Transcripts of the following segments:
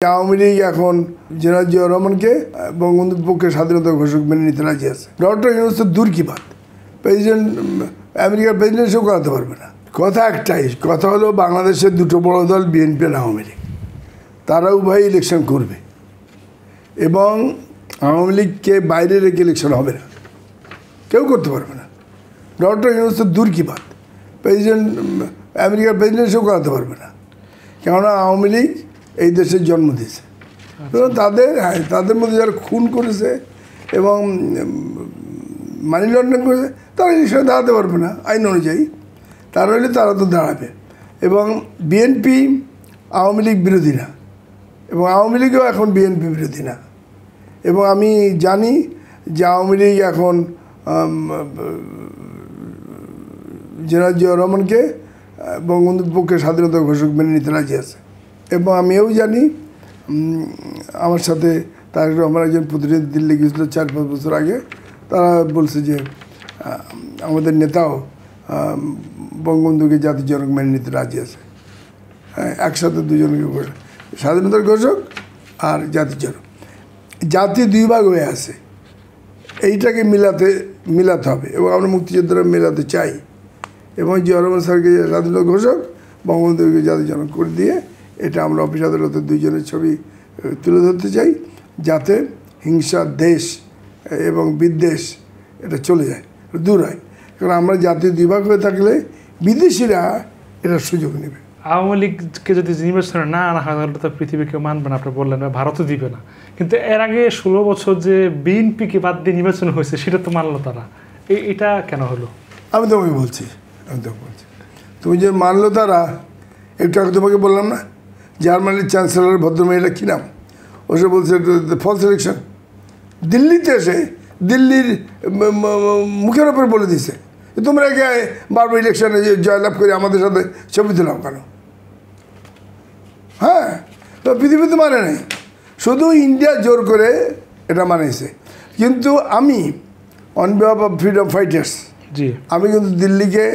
আওয়ামী লীগ এখন জেনারেল জিয়াউর রহমানকে বঙ্গবন্ধুর পক্ষে স্বাধীনতা ঘোষক মেনে নিতে রাজি আছে। ডক্টর ইউনূস তো দূর কি বাত, প্রেসিডেন্ট আমেরিকার প্রেসিডেন্ট সেও করাতে পারবে না। কথা একটাই, কথা হলো বাংলাদেশের দুটো বড় দল বিএনপি আর আওয়ামী লীগ, তারা উভয় ইলেকশন করবে এবং আওয়ামী লীগকে বাইরে রেখে ইলেকশন হবে না, কেউ করতে পারবে না। ডক্টর ইউনূস তো দূর কি বাত, প্রেসিডেন্ট আমেরিকার প্রেসিডেন্ট সেও করাতে পারবে না, কেননা আওয়ামী লীগ এই দেশের জন্ম দিয়েছে। তাদের মধ্যে যারা খুন করেছে এবং মানি লন্ডারিং করেছে তারা ইলেকশনে দাঁড়াতে পারবে না আইন অনুযায়ী। তারা হলে তারা তো দাঁড়াবে। এবং বিএনপি আওয়ামী লীগ বিরোধী না এবং আওয়ামী লীগও এখন বিএনপি বিরোধী না। এবং আমি জানি যে আওয়ামী লীগ এখন জেনারেল জিয়াউর রহমানকে বঙ্গবন্ধুর পক্ষে স্বাধীনতা ঘোষক মেনে নিতে রাজি আছে। এবং আমিও জানি, আমার সাথে তারেক রহমান একজন প্রতিনিধি দিল্লি গিয়েছিল 4-5 বছর আগে, তারা বলছে যে আমাদের নেতাও বঙ্গবন্ধুকে জাতির জনক মেনে নিতে রাজি আছে। হ্যাঁ, একসাথে দুজনকে স্বাধীনতার ঘোষক আর জাতির জনক। জাতি দুই ভাগ হয়ে আছে, এইটাকে মিলাতে হবে এবং আমরা মুক্তিযোদ্ধারা মেলাতে চাই। এবং জিয়াউর রহমান স্যারকে স্বাধীনতা ঘোষক, বঙ্গবন্ধুকে জাতির জনক করে দিয়ে এটা আমরা অফিস আদালতে দুইজনের ছবি তুলে ধরতে চাই, যাতে হিংসা, দেশ এবং বিদ্বেষ এটা চলে যায়, দূর হয়। কারণ আমরা জাতীয় বিভাগ হয়ে থাকলে বিদেশিরা এটার সুযোগ নেবে। আওয়ামী লীগকে যদি নির্বাচনে না আনা হয় তাহলে তো পৃথিবী কেউ মানবে না, আপনি বললেন, ভারতও দিবে না। কিন্তু এর আগে 16 বছর যে বিএনপিকে বাদ দিয়ে নির্বাচন হয়েছে সেটা তো মানলো তারা, এটা কেন হলো? আমি তোমাকে বলছি তুমি যে মানলো তারা, একটু আগে তোমাকে বললাম না, জার্মানির চ্যান্সেলর ভদ্রমহিলা কী নাম, ওসব বলছে ফলস ইলেকশন। দিল্লিতে এসে দিল্লির মুখের ওপর বলে দিছে তোমরা একে বারবার ইলেকশনে জয়লাভ করে আমাদের সাথে ছবি তুলাও কেন? হ্যাঁ, তো পৃথিবীতে মানে নেই, শুধু ইন্ডিয়া জোর করে এটা মানেছে। কিন্তু আমি on behalf of freedom fighters, আমি কিন্তু দিল্লিকে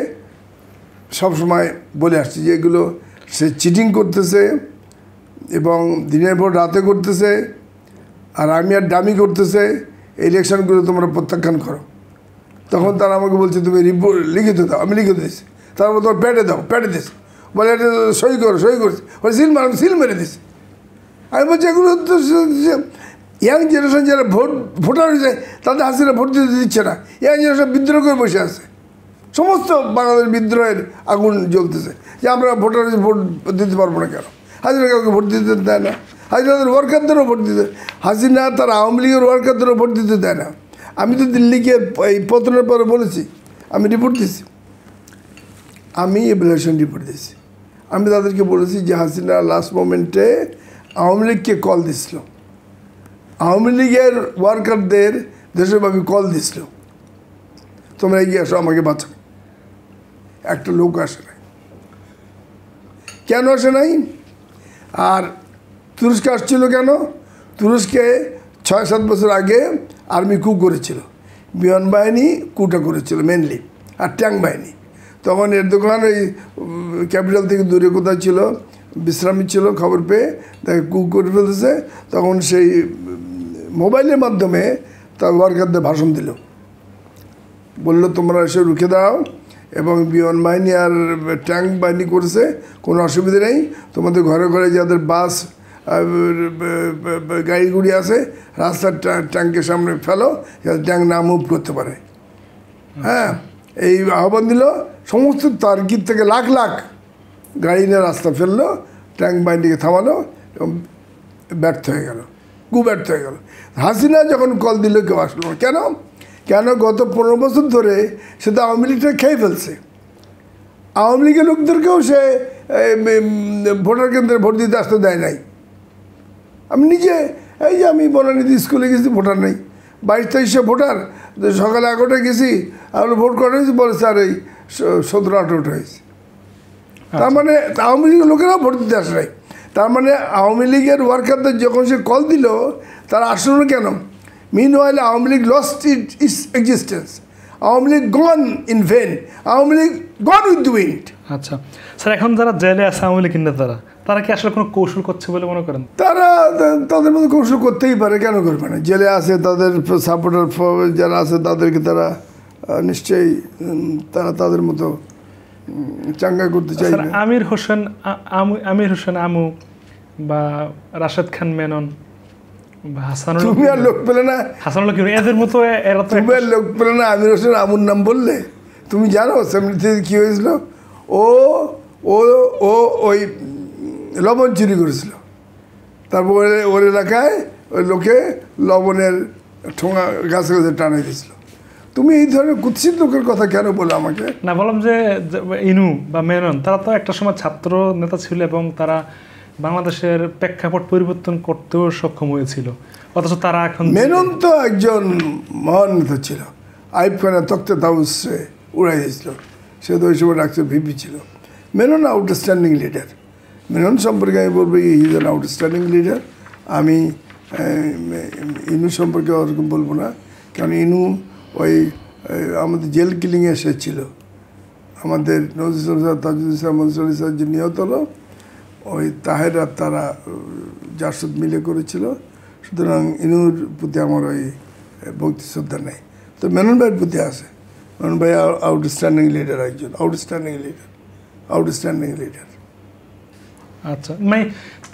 সবসময় বলে আসছি যে এগুলো সে চিটিং করতেছে এবং দিনের পর রাতে করতেছে, আর আমি আর ডামি করতেছে, ইলেকশনগুলো তোমরা প্রত্যাখ্যান করো। তখন তারা আমাকে বলছে তুমি রিপোর্ট লিখিত দাও, আমি লিখে দিয়েছি। তারপর তোমার প্যাডে দাও, প্যাডে দিয়েছি, বলে এটা সই করছি, বলে সিল মার, আমি সিল মেরে দিয়েছি। আমি বলছি এগুলো তো ইয়াং জেনারেশন যারা ভোটার হয়েছে তাদের হাসিনা ভোট দিতে দিচ্ছে না, ইয়াং জেনারেশন বিদ্রোহ করে বসে আছে। সমস্ত বাংলাদেশ বিদ্রোহের আগুন জ্বলতেছে যে আমরা ভোটার ভোট দিতে পারবো না কেন? হাসিনা কাউকে ভোট দিতে দেয় না, হাসিনাদের ওয়ার্কারদেরও ভোট দিতে, হাসিনা তার আওয়ামী লীগের ওয়ার্কারদেরও ভোট দিতে দেয় না। আমি তো দিল্লিকে এই পতনের পরে বলেছি, আমি রিপোর্ট দিয়েছি, আমি এভ্যালুয়েশন রিপোর্ট দিয়েছি। আমি তাদেরকে বলেছি যে হাসিনা লাস্ট মোমেন্টে আওয়ামী লীগকে কল দিছিল, আওয়ামী লীগের ওয়ার্কারদের দেশব্যাপী কল দিছিল, তোমরা এগিয়ে আসো, আমাকে বাঁচাও। একটা লোক আসে নাই। কেন আসে নাই? আর তুরস্কে আসছিল কেন? তুরস্কে 6-7 বছর আগে আর্মি কু করেছিল, বিমান বাহিনী কুটা করেছিল মেনলি, আর ট্যাঙ্ক বাহিনী। তখন এরদোগান ওই ক্যাপিটাল থেকে দূরে কোথাও ছিল, বিশ্রামী ছিল, খবর পেয়ে তাকে কু করে ফেলতেছে। তখন সেই মোবাইলের মাধ্যমে তার ওয়ার্কারদের ভাষণ দিল, বললো তোমরা এসে রুখে দাও এবং বিমান বাহিনী আর ট্যাঙ্ক বাহিনী করেছে, কোনো অসুবিধা নেই, তোমাদের ঘরে ঘরে যাদের বাস গাড়ি গুড়ি আছে রাস্তার ট্যাঙ্কের সামনে ফেলো, যাতে ট্যাঙ্ক না মুভ করতে পারে। হ্যাঁ, এই আহ্বান দিল। সমস্ত তার্কির থেকে লাখ লাখ গাড়ি নিয়ে রাস্তা ফেললো, ট্যাঙ্ক বাহিনীকে থামালো এবং ব্যর্থ হয়ে গেল, ব্যর্থ হয়ে গেল। হাসিনা যখন কল দিল কেউ আসলো না। কেন? গত 15 বছর ধরে সে তো আওয়ামী লীগটা খেয়ে ফেলছে। আওয়ামী লীগের লোকদেরকেও সে ভোটার কেন্দ্রে ভোট দিতে আসতে দেয় নাই। আমি নিজে এই যে আমি বনানীতে স্কুলে গেছি, ভোটার নেই, 22-2300 ভোটার, সকালে 11টায় গেছি, আমরা ভোট করা হয়েছি, বলে স্যার এই 17-18 হয়েছে। তার মানে আওয়ামী লীগের লোকেরাও ভোট দিতে আসে নাই। তার মানে আওয়ামী লীগের ওয়ার্কারদের যখন সে কল দিল তারা আসলো না কেন? Meanwhile, Awami League lost its existence. Awami League gone in vain. Awami League gone with the wind. আচ্ছা স্যার, এখন যারা জেলে আছে আওয়ামী লীগ নেতারা, তারা কি আসলে কোনো কৌশল করছে বলে মনে করেন? তারা তাদের মতো কৌশল করতেই পারে, কেন করবে না? জেলে আছে তাদের সাপোর্টার যারা আছে তাদেরকে তারা নিশ্চয়ই তারা তাদের মতো চাঙ্গা করতে চাইবে। আমির হোসেন আমু বা রাশেদ খান মেনন বা হাসানুল, তুমি আর লোক পেলে না, হাসানুল এদের মতো এরা তো তুমি আর লোক পেলে না। আমির হোসেন আমুর নাম বললে তুমি জানো সেমনিতে কী হয়েছিল? ও ও ও ওই লবণ চুরি করেছিল, তারপরে ওর এলাকায় ওই লোকে লবণের ঠোঙা গাছে গাছে টানাই দিয়েছিল। তুমি এই ধরনের কুৎসিত লোকের কথা কেন বলো আমাকে? না, বললাম যে ইনু বা মেনন তারা তো একটা সময় ছাত্র নেতা ছিল এবং তারা বাংলাদেশের প্রেক্ষাপট পরিবর্তন করতেও সক্ষম হয়েছিল, অথচ তারা এখন। মেনন তো একজন মহান নেতা ছিল, আইব খানের তক্তে তাউসে উড়াই দিয়েছিল, সে তো ওই সময় ডাক্তার ভিপি ছিল। Menon outstanding leader. মেনন সম্পর্কে আমি বলবো he is an outstanding leader. আমি ইনু সম্পর্কে ওরকম বলবো না, কারণ ইনু ওই আমাদের জেল কিলিংয়ে এসেছিল। আমাদের নজরুল ইসলাম, তাজুল ইসলাম, মনসুর ইসলাম যে নিহত হলো, ওই তাহেরা তারা জাসদ মিলে করেছিল। সুতরাং ইনুর প্রতি আমার ওই ভক্তি শ্রদ্ধা নেই। তো মেনন ভাইয়ের প্রতি আছে। মেনন ভাই আউটস্ট্যান্ডিং লিডার, একজন আউটস্ট্যান্ডিং লিডার, আউটস্ট্যান্ডিং লিডার। আচ্ছা, মানে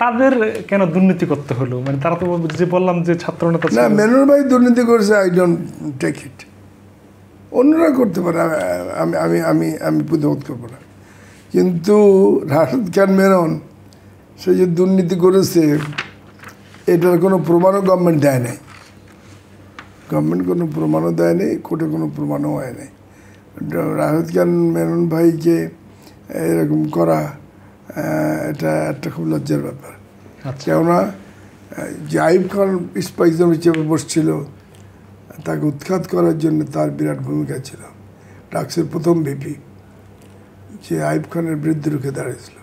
তাদের কেন দুর্নীতি করতে হলো? মানে তারা তো যে বললাম যে ছাত্র নেতা। না, মেনন ভাই দুর্নীতি করেছে, আই ডোন্ট টেক ইট। অন্যরা করতে পারে, আমি আমি আমি আমি প্রতিবাদ করবো না। কিন্তু রাশেদ খান মেনন সে যে দুর্নীতি করেছে এটার কোনো প্রমাণও গভর্নমেন্ট দেয় নাই। গভর্নমেন্ট কোনো প্রমাণও দেয় নাই, কোর্টে কোনো প্রমাণও হয় নাই। রাশেদ খান মেনন ভাইকে এরকম করা এটা একটা খুব লজ্জার ব্যাপার। কেননা যে আইব খান স্পাইকজন হিসেবে বসছিল, তাকে উৎখাত করার জন্য তার বিরাট ভূমিকা ছিল। ডাকসের প্রথম ভিপি যে আইব খানের বিরুদ্ধে রুখে দাঁড়িয়েছিল।